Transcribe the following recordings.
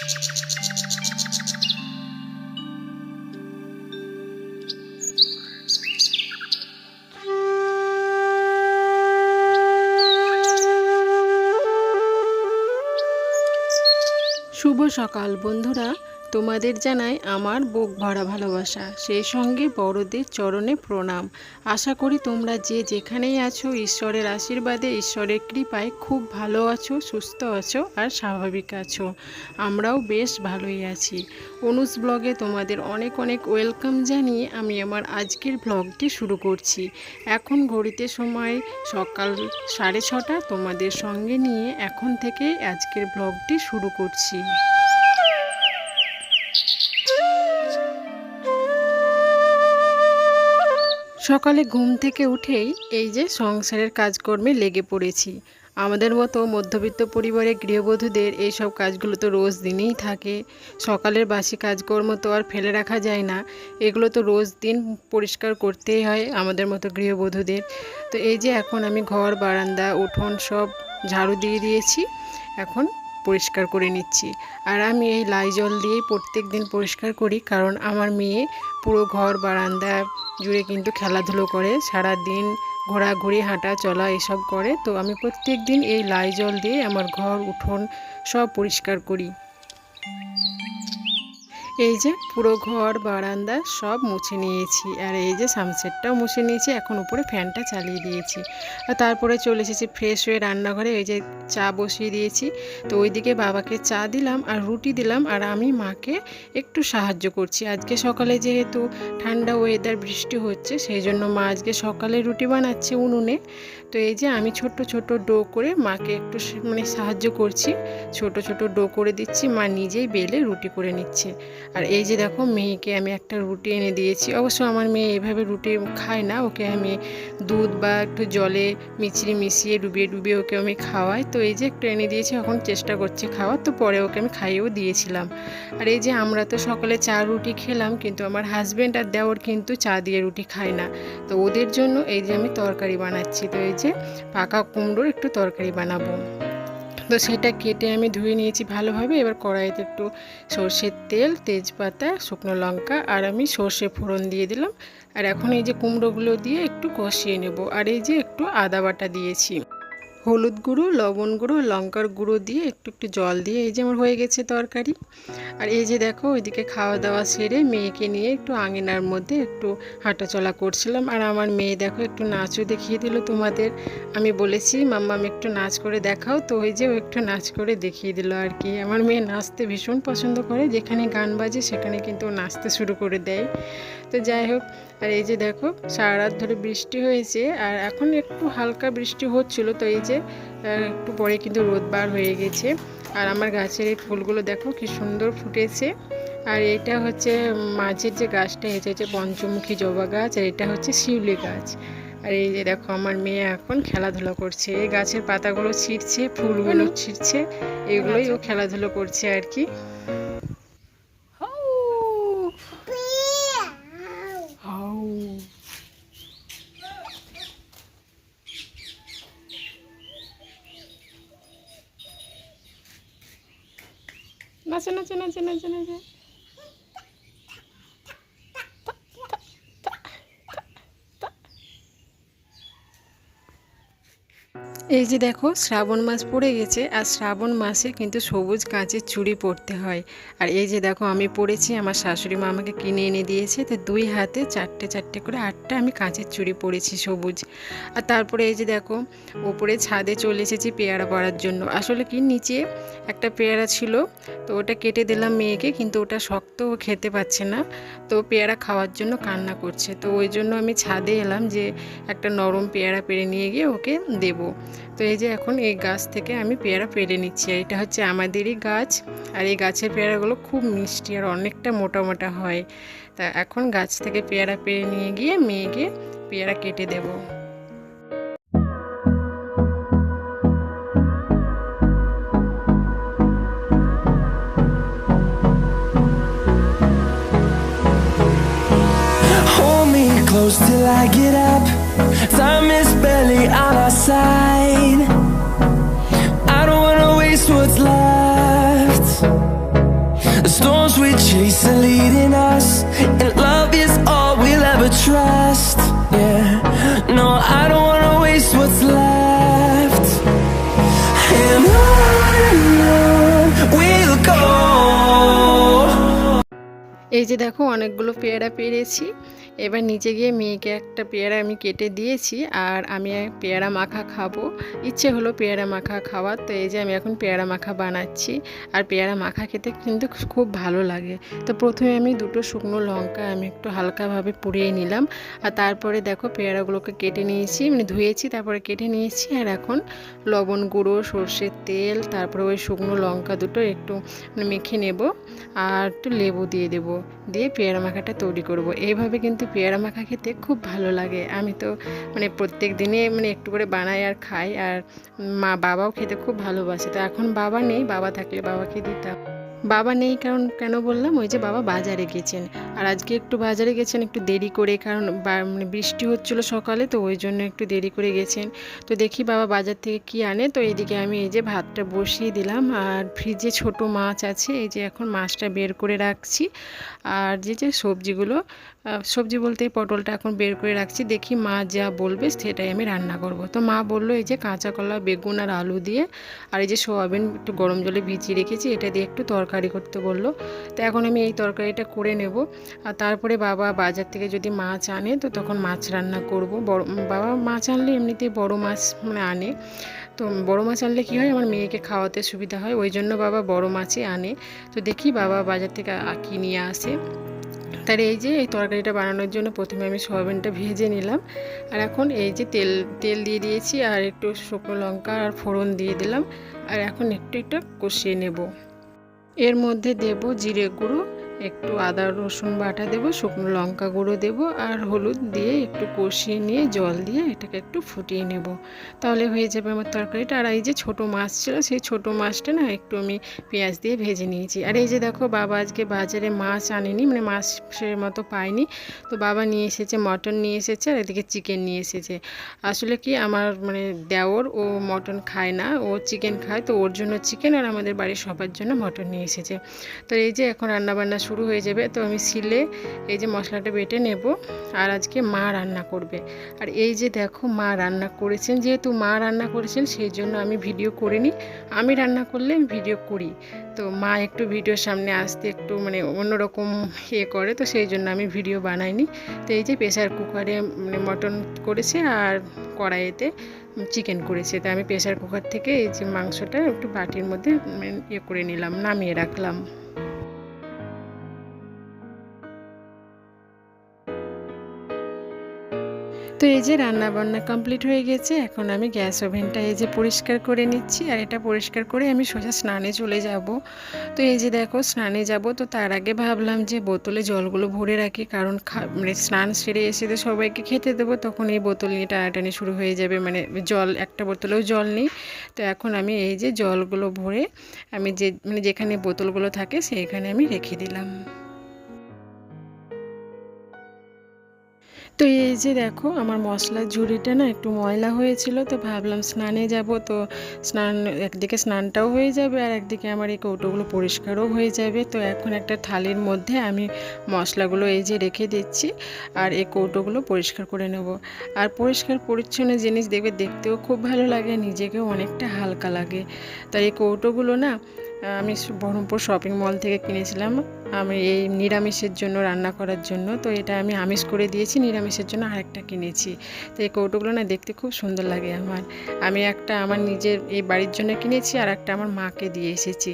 শুভ সকাল বন্ধুরা, তোমাদের জানাই আমার বুক ভরা ভালোবাসা, সেই সঙ্গে বড়দের চরণে প্রণাম। আশা করি তোমরা যে যেখানেই আছো ঈশ্বরের আশীর্বাদে, ঈশ্বরের কৃপায় খুব ভালো আছো, সুস্থ আছো আর স্বাভাবিক আছো। আমরাও বেশ ভালোই আছি। অনুজ ব্লগে তোমাদের অনেক অনেক ওয়েলকাম জানিয়ে আমি আমার আজকের ব্লগটি শুরু করছি। এখন ঘড়িতে সময় সকাল 6:30, তোমাদের সঙ্গে নিয়ে এখন থেকে আজকের ব্লগটি শুরু করছি। সকালে ঘুম থেকে উঠেই এই যে সংসারের কাজকর্মে লেগে পড়েছি। আমাদের মতো মধ্যবিত্ত পরিবারের গৃহবধূদের এইসব কাজগুলো তো রোজ দিনেই থাকে। সকালের বাসি কাজকর্ম তো আর ফেলে রাখা যায় না, এগুলো তো রোজ দিন পরিষ্কার করতেই হয় আমাদের মতো গৃহবধূদের। তো এই যে এখন আমি ঘর, বারান্দা, উঠোন সব ঝাড়ু দিয়ে দিয়েছি, এখন পরিষ্কার করে নিচ্ছি। আর আমি এই লাইজল দিয়েই প্রত্যেক দিন পরিষ্কার করি, কারণ আমার মেয়ে পুরো ঘর বারান্দা জুড়ে কিন্তু খেলাধুলো করে, সারা দিন ঘোরাঘুরি হাঁটা চলা এসব করে। তো আমি প্রত্যেক দিন এই লাইজল দিয়ে আমার ঘর, উঠোন সব পরিষ্কার করি। এই যে পুরো ঘর বারান্দা সব মুছে নিয়েছি, আর এই যে সানসেটটাও মুছে নিয়েছি। এখন উপরে ফ্যানটা চালিয়ে দিয়েছি, আর তারপরে চলে এসেছি ফ্রেশ হয়ে রান্নাঘরে। এই যে চা বসিয়ে দিয়েছি, তো ওইদিকে বাবাকে চা দিলাম আর রুটি দিলাম, আর আমি মাকে একটু সাহায্য করছি। আজকে সকালে যেহেতু ঠান্ডা ওয়েদার, বৃষ্টি হচ্ছে, সেই জন্য মা আজকে সকালে রুটি বানাচ্ছে উনুনে। তো এই যে আমি ছোট ছোট ডো করে মাকে একটু সাহায্য করছি, ছোট ছোট ডো করে দিচ্ছি, মা নিজেই বেলে রুটি করে নিচ্ছে। আর এই যে দেখো, মেয়েকে আমি একটা রুটি এনে দিয়েছি। অবশ্য আমার মেয়ে এভাবে রুটি খায় না, ওকে আমি দুধ বা একটু জলে মিছরি মিশিয়ে ডুবিয়ে ডুবিয়ে ওকে আমি খাওয়াই। তো এই যে একটু এনে দিয়েছি, এখন চেষ্টা করছে খাওয়ার, তো পরে ওকে আমি খাইয়েও দিয়েছিলাম। আর এই যে আমরা তো সকালে চা রুটি খেলাম, কিন্তু আমার হাজব্যান্ড আর দেওর কিন্তু চা দিয়ে রুটি খায় না। তো ওদের জন্য এই যে আমি তরকারি বানাচ্ছি। তো এই যে পাকা কুমড়োর একটু তরকারি বানাবো। তো সেটা কেটে আমি ধুয়ে নিয়েছি ভালোভাবে। এবার কড়াইতে একটু সর্ষের তেল, তেজপাতা, শুকনো লঙ্কা আর আমি সর্ষে ফোড়ন দিয়ে দিলাম। আর এখন এই যে কুমড়োগুলো দিয়ে একটু কষিয়ে নেব। আর এই যে একটু আদা বাটা দিয়েছি, হলুদ গুঁড়ো, লবণ গুঁড়ো, লঙ্কার গুঁড়ো দিয়ে একটু একটু জল দিয়ে এই যে আমার হয়ে গেছে তরকারি। আর এই যে দেখো, ওইদিকে খাওয়া দাওয়া সেরে মেয়েকে নিয়ে একটু আঙিনার মধ্যে একটু হাঁটাচলা করছিলাম। আর আমার মেয়ে দেখো একটু নাচও দেখিয়ে দিল তোমাদের। আমি বলেছি মাম্মা আমি একটু নাচ করে দেখাও, তো ওই যে ও একটু নাচ করে দেখিয়ে দিল আর কি। আমার মেয়ে নাচতে ভীষণ পছন্দ করে, যেখানে গান বাজে সেখানে কিন্তু ও নাচতে শুরু করে দেয়। তো যাই হোক, আর এই যে দেখো সারা রাত ধরে বৃষ্টি হয়েছে, আর এখন একটু হালকা বৃষ্টি হচ্ছিল। তো এই যে একটু পরে কিন্তু রোদ বার হয়ে গেছে। আর আমার গাছের এই ফুলগুলো দেখো কি সুন্দর ফুটেছে। আর এটা হচ্ছে মাঝের যে গাছটা, এটা হচ্ছে পঞ্চমুখী জবা গাছ, আর এটা হচ্ছে শিউলি গাছ। আর এই যে দেখো আমার মেয়ে এখন খেলাধুলা করছে, এই গাছের পাতাগুলো ছিঁড়ছে, ফুলগুলো ছিঁড়ছে, এগুলোই ও খেলাধুলো করছে আর কি। নাচে নাচে নাচে নাচে নাচে। এই যে দেখো শ্রাবণ মাস পড়ে গেছে, আর শ্রাবণ মাসে কিন্তু সবুজ কাঁচের চুড়ি পরতে হয়। আর এই যে দেখো আমি পরেছি, আমার শাশুড়ি মা আমাকে কিনে এনে দিয়েছে। তো 2 হাতে 4টে 4টে করে 8টা আমি কাঁচের চুড়ি পরেছি সবুজ। আর তারপরে এই যে দেখো ওপরে ছাদে চলে এসেছি পেয়ারা পড়ার জন্য। আসলে কি, নিচে একটা পেয়ারা ছিল, তো ওটা কেটে দিলাম মেয়েকে, কিন্তু ওটা শক্ত, ও খেতে পাচ্ছে না। তো পেয়ারা খাওয়ার জন্য কান্না করছে, তো ওই জন্য আমি ছাদে এলাম যে একটা নরম পেয়ারা পেড়ে নিয়ে গিয়ে ওকে দেবো। তো এই যে এখন এই গাছ থেকে আমি পেয়ারা পেড়ে নিচ্ছি। এটা হচ্ছে আমাদেরই গাছ, আর এই গাছের পেয়ারাগুলো খুব মিষ্টি আর অনেকটা মোটা মোটা হয়। তা এখন গাছ থেকে পেয়ারা পেড়ে নিয়ে গিয়ে মেয়েকে পেয়ারা কেটে দেবো। Close till I get up. Time is barely on our side. I don't wanna waste what's left. storms we chase are leading us, and love is all we'll ever trust. Yeah, no, I don't wanna waste what's left. And on we'll go. এই যে দেখো অনেকগুলো পেয়ারা পেরেছি। এবার নিচে গিয়ে মেয়েকে একটা পেয়ারা আমি কেটে দিয়েছি, আর আমি পেয়ারা মাখা খাবো। ইচ্ছে হলো পেয়ারা মাখা খাওয়ার, তো এই যে আমি এখন পেয়ারা মাখা বানাচ্ছি। আর পেয়ারা মাখা খেতে কিন্তু খুব ভালো লাগে। তো প্রথমে আমি দুটো শুকনো লঙ্কা আমি একটু হালকাভাবে পুড়িয়ে নিলাম, আর তারপরে দেখো পেয়ারাগুলোকে কেটে নিয়েছি, মানে ধুয়েছি তারপরে কেটে নিয়েছি। আর এখন লবণ গুঁড়ো, সর্ষের তেল, তারপরে ওই শুকনো লঙ্কা দুটো একটু মেখে নেব, আর একটু লেবু দিয়ে দেবো, দিয়ে পেয়ারা মাখাটা তৈরি করব। এইভাবে কিন্তু পেয়ারা মাখা খেতে খুব ভালো লাগে। আমি তো মানে প্রত্যেক দিনে মানে একটু করে বানাই আর খাই, আর বাবাও খেতে খুব ভালোবাসে। তো এখন বাবা নেই, বাবা থাকলে বাবাকে দিতাম। বাবা নেই কারণ কেন বললাম, ওই যে বাবা বাজারে গেছেন, আর আজকে একটু বাজারে গেছেন একটু দেরি করে, কারণ মানে বৃষ্টি হচ্ছিল সকালে, তো ওই জন্য একটু দেরি করে গেছেন। তো দেখি বাবা বাজার থেকে কি আনে। তো এইদিকে আমি এই যে ভাতটা বসিয়ে দিলাম, আর ফ্রিজে ছোট মাছ আছে, এই যে এখন মাছটা বের করে রাখছি। আর যে সবজিগুলো, সবজি বলতে পটলটা এখন বের করে রাখছি, দেখি মা যা বলবে সেটাই আমি রান্না করব। তো মা বললো এই যে কাঁচা কলা, বেগুন আর আলু দিয়ে, আর এই যে সোয়াবিন একটু গরম জলে ভিজিয়ে রেখেছি, এটা দিয়ে একটু তরকারি করতে বললো। তো এখন আমি এই তরকারিটা করে নেব। আর তারপরে বাবা বাজার থেকে যদি মাছ আনে তো তখন মাছ রান্না করব। বাবা মাছ আনলে এমনিতেই বড় মাছ মানে আনে, তো বড় মাছ আনলে কী হয়, আমার মেয়েকে খাওয়াতে সুবিধা হয়, ওই জন্য বাবা বড় মাছই আনে। তো দেখি বাবা বাজার থেকে কি নিয়ে আসে। তার এই যে এই তরকারিটা বানানোর জন্য প্রথমে আমি সয়াবিনটা ভেজে নিলাম, আর এখন এই যে তেল দিয়ে দিয়েছি, আর একটু শুকনো লঙ্কা আর ফোড়ন দিয়ে দিলাম, আর এখন একটু একটু কষিয়ে নেব। এর মধ্যে দেব জিরে গুঁড়ো, একটু আদা রসুন বাটা দেব, শুকনো লঙ্কা গুঁড়ো দেব, আর হলুদ দিয়ে একটু কষিয়ে নিয়ে জল দিয়ে এটাকে একটু ফুটিয়ে নেব, তাহলে হয়ে যাবে আমার তরকারিটা। আর এই যে ছোটো মাছ ছিল, সেই ছোটো মাছটা না একটু আমি পেঁয়াজ দিয়ে ভেজে নিয়েছি। আর এই যে দেখো বাবা আজকে বাজারে মাছ আনেনি, মানে মাছের মতো পায়নি, তো বাবা নিয়ে এসেছে মটন নিয়ে এসেছে, আর এদিকে চিকেন নিয়ে এসেছে। আসলে কি আমার মানে দেওর ও মটন খায় না, ও চিকেন খায়, তো ওর জন্য চিকেন, আর আমাদের বাড়ির সবার জন্য মটন নিয়ে এসেছে। তো এই যে এখন রান্নাবান্না শুরু হয়ে যাবে। তো আমি শিলে এই যে মশলাটা বেটে নেব, আর আজকে মা রান্না করবে। আর এই যে দেখো মা রান্না করেছেন, যেহেতু মা রান্না করেছেন সেই জন্য আমি ভিডিও করিনি, আমি রান্না করলে আমি ভিডিও করি। তো মা একটু ভিডিওর সামনে আসতে একটু মানে অন্যরকম করে, তো সেই জন্য আমি ভিডিও বানাইনি। তো এই যে প্রেসার কুকারে মানে মটন করেছে, আর কড়াইতে চিকেন করেছে। তো আমি প্রেসার কুকার থেকে এই যে মাংসটা একটু বাটির মধ্যে করে নিলাম, নামিয়ে রাখলাম। তো এই যে রান্না বান্না কমপ্লিট হয়ে গেছে, এখন আমি গ্যাস ওভেনটা এই যে পরিষ্কার করে নিচ্ছি, আর এটা পরিষ্কার করে আমি সোজা স্নানে চলে যাব। তো এই যে দেখো স্নানে যাব, তো তার আগে ভাবলাম যে বোতলে জলগুলো ভরে রাখি, কারণ মানে স্নান সেরে এসে তো সবাইকে খেতে দেবো, তখন এই বোতল নিয়ে টানাটানি শুরু হয়ে যাবে, মানে জল একটা বোতলেও জল নেই। তো এখন আমি এই যে জলগুলো ভরে আমি মানে যেখানে বোতলগুলো থাকে সেইখানে আমি রেখে দিলাম। তো এই যে দেখো আমার মশলার ঝুড়িটা না একটু ময়লা হয়েছিল, তো ভাবলাম স্নানে যাব, তো একদিকে স্নানটাও হয়ে যাবে, আর একদিকে আমার এই কৌটোগুলো পরিষ্কারও হয়ে যাবে। তো এখন একটা থালির মধ্যে আমি মশলাগুলো এই যে রেখে দিচ্ছি, আর এই কৌটোগুলো পরিষ্কার করে নেব। আর পরিষ্কার পরিচ্ছন্ন জিনিস দেখতেও খুব ভালো লাগে, নিজেকেও অনেকটা হালকা লাগে। তাই এই কৌটোগুলো না আমি বহরমপুর শপিং মল থেকে কিনেছিলাম, আমি এই নিরামিষের জন্য রান্না করার জন্য। তো এটা আমি আমিষ করে দিয়েছি, নিরামিষের জন্য আরেকটা কিনেছি। তো এই কৌটোগুলো না দেখতে খুব সুন্দর লাগে আমার। আমি একটা আমার নিজের এই বাড়ির জন্য কিনেছি, আর একটা আমার মাকে দিয়ে এসেছি।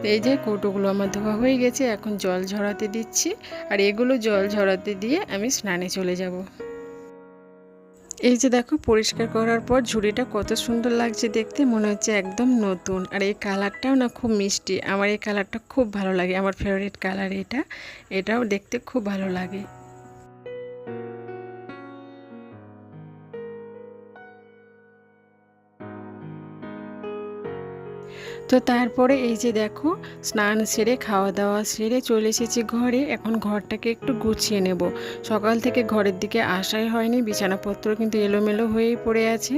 তো এই যে কৌটোগুলো আমার ধোয়া হয়ে গেছে, এখন জল ঝরাতে দিচ্ছি, আর এগুলো জল ঝরাতে দিয়ে আমি স্নানে চলে যাব। এই যে দেখো পরিষ্কার করার পর ঝুড়িটা কত সুন্দর লাগছে দেখতে, মনে হচ্ছে একদম নতুন। আর এই কালারটাও না খুব মিষ্টি, আমার এই কালারটা খুব ভালো লাগে, আমার ফেভারিট কালার এটাও দেখতে খুব ভালো লাগে। তো তারপরে এই যে দেখো স্নান সেরে খাওয়া দাওয়া সেরে চলে এসেছি ঘরে। এখন ঘরটাকে একটু গুছিয়ে নেব। সকাল থেকে ঘরের দিকে আসাই হয়নি, বিছানাপত্র কিন্তু এলোমেলো হয়েই পড়ে আছে।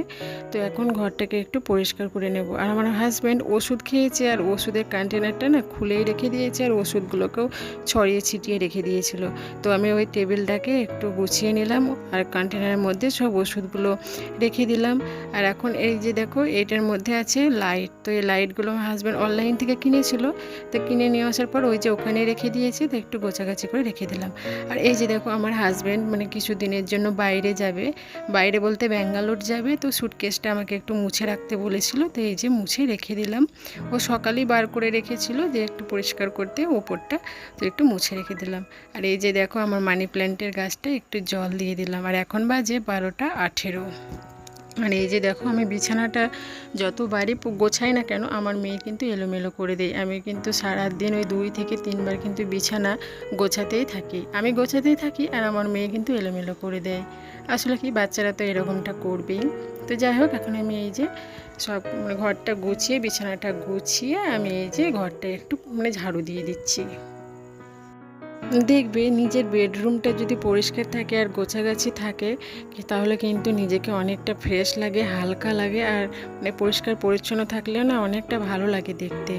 তো এখন ঘরটাকে একটু পরিষ্কার করে নেব। আর আমার হাজব্যান্ড ওষুধ খেয়েছে, আর ওষুধের কন্টেনারটা না খুলেই রেখে দিয়েছে, আর ওষুধগুলোকেও ছড়িয়ে ছিটিয়ে রেখে দিয়েছিল। তো আমি ওই টেবিলটাকে একটু গুছিয়ে নিলাম আর কন্টেনারের মধ্যে সব ওষুধগুলো রেখে দিলাম। আর এখন এই যে দেখো এটার মধ্যে আছে লাইট। তো এই লাইটগুলো আমার হাজব্যান্ড অনলাইন থেকে কিনেছিল, তো কিনে নিয়ে আসার পর ওই যে ওখানে রেখে দিয়েছে, তো একটু গোছাগাছি করে রেখে দিলাম। আর এই যে দেখো আমার হাজব্যান্ড মানে কিছু দিনের জন্য বাইরে যাবে, বাইরে বলতে ব্যাঙ্গালোর যাবে। তো সুটকেসটা আমাকে একটু মুছে রাখতে বলেছিল, তো এই যে মুছে রেখে দিলাম। ও সকালেই বার করে রেখেছিল যে একটু পরিষ্কার করতে ওপরটা, তো একটু মুছে রেখে দিলাম। আর এই যে দেখো আমার মানি প্ল্যান্টের গাছটা একটু জল দিয়ে দিলাম। আর এখন বাজে 12টা 18। আর এই যে দেখো আমি বিছানাটা যতবারই গোছাই না কেন আমার মেয়ে কিন্তু এলোমেলো করে দেয়। আমি কিন্তু সারাদিন ওই 2 থেকে 3 বার কিন্তু বিছানা গোছাতেই থাকি, আমি গোছাতেই থাকি, আর আমার মেয়ে কিন্তু এলোমেলো করে দেয়। আসলে কি বাচ্চারা তো এরকমটা করবেই। তো যাই হোক এখন আমি এই যে সব মানে ঘরটা গুছিয়ে বিছানাটা গুছিয়ে আমি এই যে ঘরটা একটু মানে ঝাড়ু দিয়ে দিচ্ছি। দেখবে নিজের বেডরুমটা যদি পরিষ্কার থাকে আর গোছাগাছি থাকে তাহলে কিন্তু নিজেকে অনেকটা ফ্রেশ লাগে, হালকা লাগে। আর মানে পরিষ্কার পরিচ্ছন্ন থাকলেও না অনেকটা ভালো লাগে দেখতে।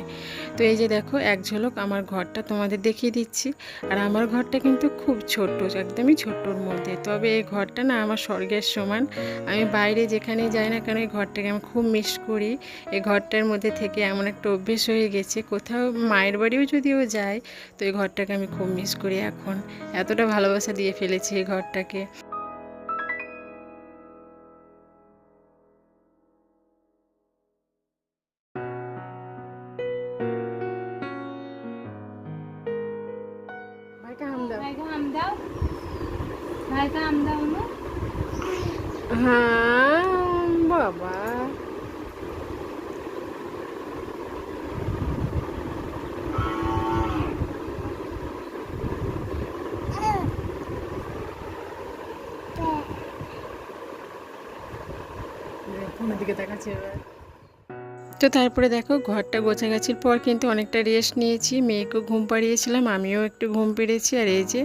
তো এই যে দেখো এক ঝলক আমার ঘরটা তোমাদের দেখিয়ে দিচ্ছি। আর আমার ঘরটা কিন্তু খুব ছোট্ট, একদমই ছোট্টর মধ্যে। তবে এই ঘরটা না আমার স্বর্গের সমান। আমি বাইরে যেখানেই যাই না কেন এই ঘরটাকে আমি খুব মিস করি। এই ঘরটার মধ্যে থেকে এমন একটা অভ্যেস হয়ে গেছে, কোথাও মায়ের বাড়িও যদিও যাই তো এই ঘরটাকে আমি খুব মিস করি। এখন এতটা ভালোবাসা দিয়ে ফেলেছি এই ঘরটাকে। ভাইকে হাম দাও। ভাইকে হাম দাও, ভাইকে হাম দাও না। হ্যাঁ বাবা, ফোনের দিকে তাকাচ্ছে এবার। তো তারপরে দেখো ঘরটা গোছাগাছির পর কিন্তু অনেকটা রেস্ট নিয়েছি, মেয়েকেও ঘুম পাড়িয়েছিলাম, আমিও একটু ঘুম পেড়েছি। আর এই যে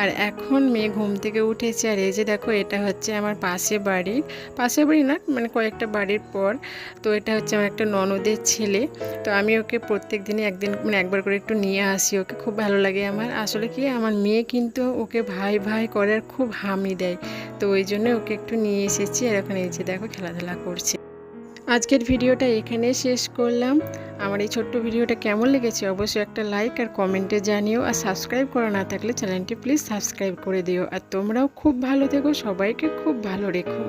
আর এখন মেয়ে ঘুম থেকে উঠেছে। আর এই যে দেখো এটা হচ্ছে আমার পাশে বাড়ি না মানে কয়েকটা বাড়ির পর। তো এটা হচ্ছে আমার একটা ননদের ছেলে। তো আমি ওকে প্রত্যেক দিনই একবার করে একটু নিয়ে আসি, ওকে খুব ভালো লাগে আমার। আসলে কি আমার মেয়ে কিন্তু ওকে ভাই ভাই করে আর খুব হামি দেয়, তো ওই জন্য ওকে একটু নিয়ে এসেছি। আর এখন এই যে দেখো খেলাধুলা করছে। আজকের ভিডিওটা এখানে শেষ করলাম। আমার এই ছোট্ট ভিডিওটা কেমন লেগেছে অবশ্যই একটা লাইক আর কমেন্টে জানিও। আর সাবস্ক্রাইব করা না থাকলে চ্যানেলটি প্লিজ সাবস্ক্রাইব করে দিও। আর তোমরাও খুব ভালো থেকো, সবাইকে খুব ভালো রেখো।